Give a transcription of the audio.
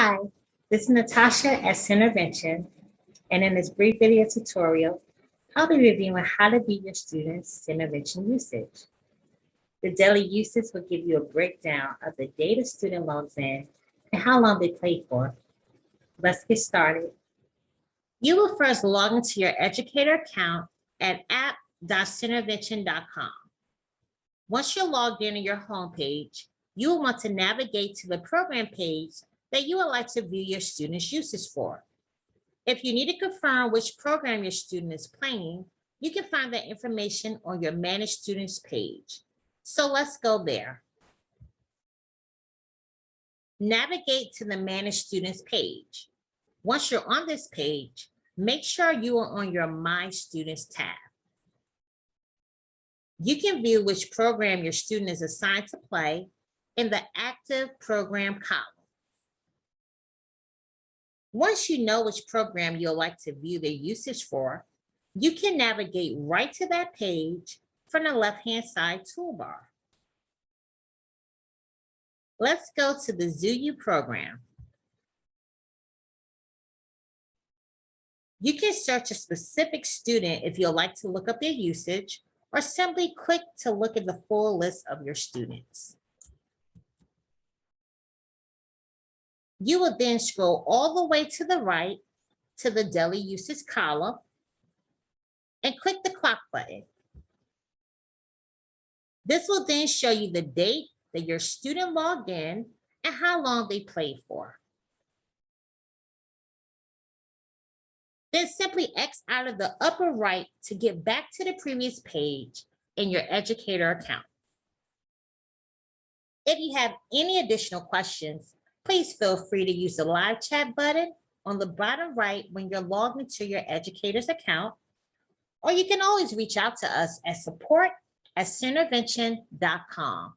Hi, this is Natasha at Centervention, and in this brief video tutorial, I'll be reviewing how to view your students' Centervention usage. The daily usage will give you a breakdown of the data student logs in and how long they play for. Let's get started. You will first log into your educator account at app.centervention.com. Once you're logged in on your homepage, you will want to navigate to the program page that you would like to view your students' usage for. If you need to confirm which program your student is playing, you can find that information on your Manage Students page. So let's go there. Navigate to the Manage Students page. Once you're on this page, make sure you are on your My Students tab. You can view which program your student is assigned to play in the Active Program column. Once you know which program you'll like to view their usage for, you can navigate right to that page from the left-hand side toolbar. Let's go to the ZooU program. You can search a specific student if you'd like to look up their usage, or simply click to look at the full list of your students. You will then scroll all the way to the right to the daily usage column and click the clock button. This will then show you the date that your student logged in and how long they played for. Then simply X out of the upper right to get back to the previous page in your educator account. If you have any additional questions, please feel free to use the live chat button on the bottom right when you're logged into your educator's account, or you can always reach out to us at support@centervention.com.